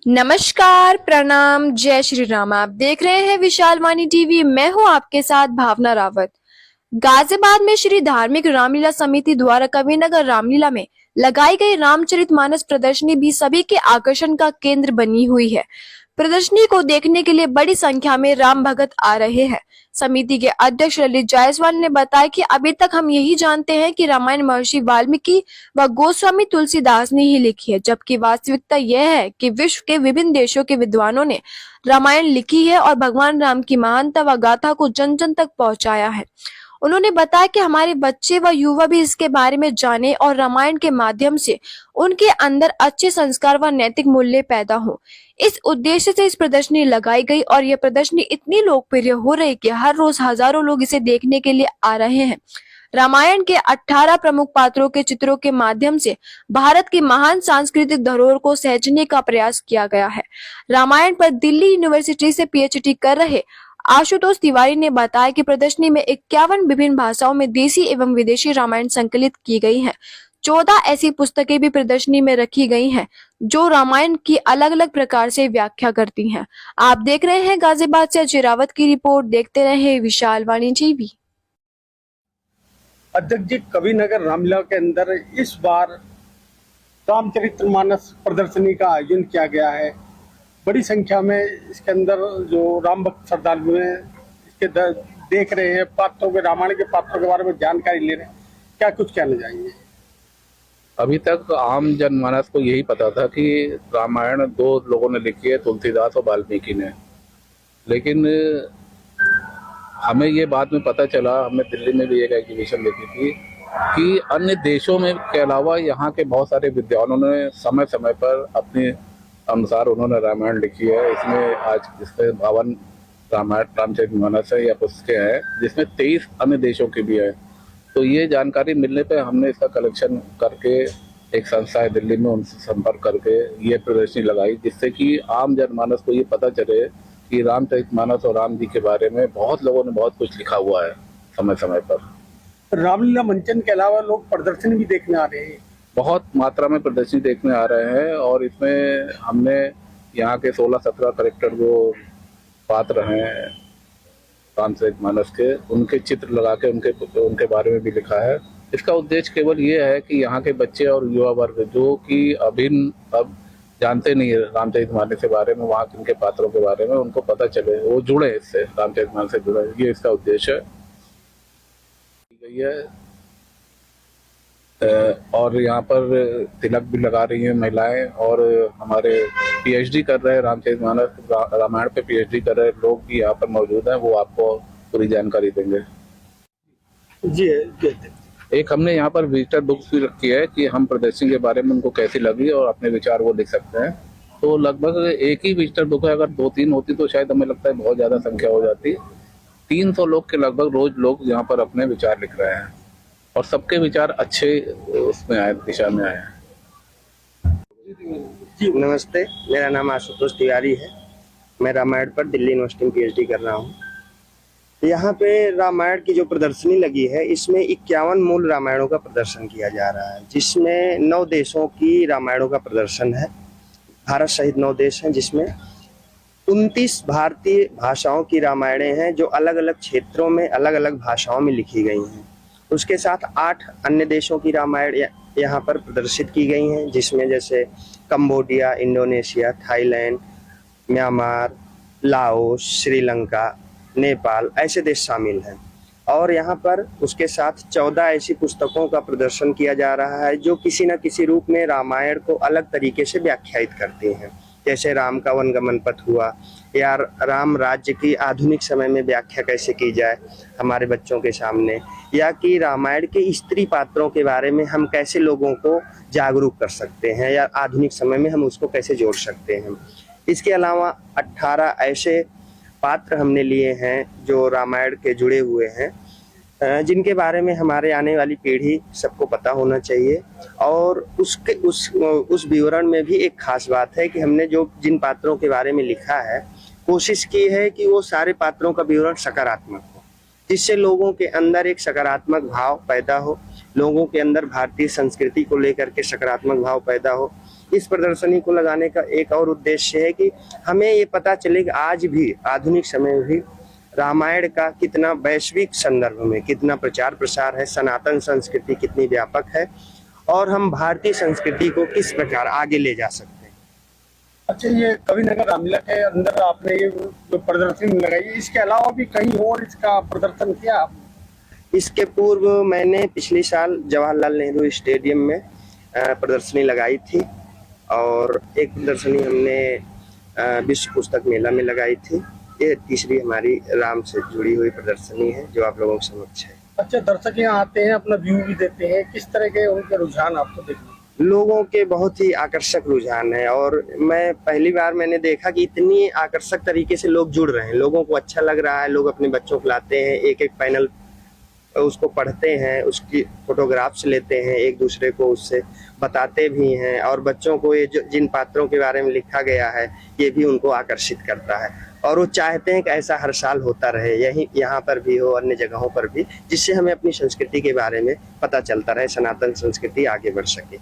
नमस्कार, प्रणाम, जय श्री राम। आप देख रहे हैं विशाल वाणी टीवी। मैं हूं आपके साथ भावना रावत। गाजियाबाद में श्री धार्मिक रामलीला समिति द्वारा कविनगर रामलीला में लगाई गई रामचरितमानस प्रदर्शनी भी सभी के आकर्षण का केंद्र बनी हुई है। प्रदर्शनी को देखने के लिए बड़ी संख्या में राम भगत आ रहे हैं। समिति के अध्यक्ष ललित जायसवाल ने बताया कि अभी तक हम यही जानते हैं कि रामायण महर्षि वाल्मीकि व गोस्वामी तुलसीदास ने ही लिखी है, जबकि वास्तविकता यह है कि विश्व के विभिन्न देशों के विद्वानों ने रामायण लिखी है और भगवान राम की महानता व गाथा को जन जन तक पहुंचाया है। उन्होंने बताया कि हमारे बच्चे व युवा भी इसके बारे में जाने और रामायण के माध्यम से उनके अंदर अच्छे संस्कार व नैतिक मूल्य पैदा हो। इस उद्देश्य से इस प्रदर्शनी लगाई गई और यह प्रदर्शनी इतनी लोकप्रिय हो रही कि हर रोज हजारों लोग इसे देखने के लिए आ रहे हैं। रामायण के 18 प्रमुख पात्रों के चित्रों के माध्यम से भारत की महान सांस्कृतिक धरोहर को सहेजने का प्रयास किया गया है। रामायण पर दिल्ली यूनिवर्सिटी से पीएचडी कर रहे आशुतोष तिवारी ने बताया कि प्रदर्शनी में 51 विभिन्न भाषाओं में देशी एवं विदेशी रामायण संकलित की गई हैं। 14 ऐसी पुस्तकें भी प्रदर्शनी में रखी गई हैं जो रामायण की अलग अलग प्रकार से व्याख्या करती हैं। आप देख रहे हैं गाजियाबाद से अजय रावत की रिपोर्ट। देखते रहे विशाल वाणी टीवी। अध्यक्ष जी, कविनगर रामलीला के अंदर इस बार रामचरितमानस प्रदर्शनी का आयोजन किया गया है। बड़ी संख्या में इसके अंदर जो राम भक्त श्रद्धालु हैं इसके देख रहे हैं, पात्रों के रामायण के पात्रों के बारे में जानकारी ले रहे हैं। क्या कुछ कहना चाहेंगे? अभी तक आम जनमानस को यही पता था कि रामायण दो लोगों ने लिखी है, तुलसीदास और वाल्मीकि ने। लेकिन हमें ये बाद में पता चला, हमने दिल्ली में भी एक एग्जीबिशन देखी थी कि अन्य देशों में के अलावा यहाँ के बहुत सारे विद्वानों ने समय समय पर अपने अनुसार उन्होंने रामायण लिखी है। इसमें आज इसमें 52 रामायण रामचरितमानस है या पुस्तकें हैं, जिसमें 23 अन्य देशों की भी है। तो ये जानकारी मिलने पे हमने इसका कलेक्शन करके एक संस्था है दिल्ली में, उनसे संपर्क करके ये प्रदर्शनी लगाई, जिससे कि आम जनमानस को ये पता चले कि रामचरितमानस और राम जी के बारे में बहुत लोगों ने बहुत कुछ लिखा हुआ है समय समय पर। रामलीला मंचन के अलावा लोग प्रदर्शनी भी देखने आ रहे हैं। बहुत मात्रा में प्रदर्शनी देखने आ रहे हैं और इसमें हमने यहाँ के 16-17 करेक्टर जो पात्र हैं रामचरितमानस के, उनके चित्र लगा के उनके बारे में भी लिखा है। इसका उद्देश्य केवल ये है कि यहाँ के बच्चे और युवा वर्ग जो कि अब जानते नहीं है रामचरितमानस के बारे में, वहाँ के पात्रों के बारे में, उनको पता चले, वो जुड़े इससे, रामचरितमानस से जुड़े। ये इसका उद्देश्य है। और यहाँ पर तिलक भी लगा रही हैं महिलाएं, और हमारे पीएचडी कर रहे हैं रामचरितमानस रामायण पे पीएचडी कर रहे लोग भी यहाँ पर मौजूद हैं। वो आपको पूरी जानकारी देंगे। जी, एक हमने यहाँ पर विजिटर बुक भी रखी है कि हम प्रदर्शनी के बारे में उनको कैसी लगी और अपने विचार वो लिख सकते हैं। तो लगभग एक ही विजिटर बुक है, अगर 2-3 होती तो शायद हमें लगता है बहुत ज़्यादा संख्या हो जाती। 300 लोग के लगभग रोज लोग यहाँ पर अपने विचार लिख रहे हैं और सबके विचार अच्छे उसमें आए, दिशा में आए हैं। जी नमस्ते, मेरा नाम आशुतोष तिवारी है। मैं रामायण पर दिल्ली यूनिवर्सिटी में पीएचडी कर रहा हूँ। यहाँ पे रामायण की जो प्रदर्शनी लगी है, इसमें 51 मूल रामायणों का प्रदर्शन किया जा रहा है, जिसमें 9 देशों की रामायणों का प्रदर्शन है। भारत सहित 9 देश हैं, जिसमें 29 भारतीय भाषाओं की रामायणें हैं जो अलग अलग क्षेत्रों में अलग अलग भाषाओं में लिखी गई हैं। उसके साथ 8 अन्य देशों की रामायण यहाँ पर प्रदर्शित की गई हैं, जिसमें जैसे Cambodia, Indonesia, Thailand, Myanmar, Laos, Sri Lanka, Nepal, ऐसे देश शामिल हैं। और यहाँ पर उसके साथ 14 ऐसी पुस्तकों का प्रदर्शन किया जा रहा है जो किसी न किसी रूप में रामायण को अलग तरीके से व्याख्यायित करती हैं। जैसे राम का वनगमन पथ हुआ, या राम राज्य की आधुनिक समय में व्याख्या कैसे की जाए हमारे बच्चों के सामने, या कि रामायण के स्त्री पात्रों के बारे में हम कैसे लोगों को जागरूक कर सकते हैं, या आधुनिक समय में हम उसको कैसे जोड़ सकते हैं। इसके अलावा 18 ऐसे पात्र हमने लिए हैं जो रामायण के जुड़े हुए हैं, जिनके बारे में हमारे आने वाली पीढ़ी सबको पता होना चाहिए। और उस विवरण में भी एक खास बात है कि हमने जो जिन पात्रों के बारे में लिखा है, कोशिश की है कि वो सारे पात्रों का विवरण सकारात्मक हो, जिससे लोगों के अंदर एक सकारात्मक भाव पैदा हो, लोगों के अंदर भारतीय संस्कृति को लेकर के सकारात्मक भाव पैदा हो, इस प्रदर्शनी को लगाने का एक और उद्देश्य है कि हमें ये पता चले कि आज भी आधुनिक समय में भी रामायण का कितना वैश्विक संदर्भ में कितना प्रचार प्रसार है, सनातन संस्कृति कितनी व्यापक है और हम भारतीय संस्कृति को किस प्रकार आगे ले जा सकते हैं। अच्छा, ये कविनगर रामलीला के अंदर आपने ये जो प्रदर्शनी लगाई, इसके अलावा भी कहीं और इसका प्रदर्शन किया आप? इसके पूर्व मैंने पिछले साल जवाहरलाल नेहरू स्टेडियम में प्रदर्शनी लगाई थी और एक प्रदर्शनी हमने विश्व पुस्तक मेला में लगाई थी। ये तीसरी हमारी राम से जुड़ी हुई प्रदर्शनी है जो आप लोगों के समक्ष है। अच्छा, दर्शक यहाँ आते हैं, अपना व्यू भी देते हैं, किस तरह के उनके रुझान आपको देखने? लोगों के बहुत ही आकर्षक रुझान है और मैं पहली बार मैंने देखा कि इतनी आकर्षक तरीके से लोग जुड़ रहे हैं, लोगों को अच्छा लग रहा है। लोग अपने बच्चों को लाते हैं, एक एक पैनल उसको पढ़ते हैं, उसकी फोटोग्राफ्स लेते हैं, एक दूसरे को उससे बताते भी हैं और बच्चों को ये जिन पात्रों के बारे में लिखा गया है ये भी उनको आकर्षित करता है और वो चाहते हैं कि ऐसा हर साल होता रहे, यही यहाँ पर भी हो, अन्य जगहों पर भी, जिससे हमें अपनी संस्कृति के बारे में पता चलता रहे, सनातन संस्कृति आगे बढ़ सके।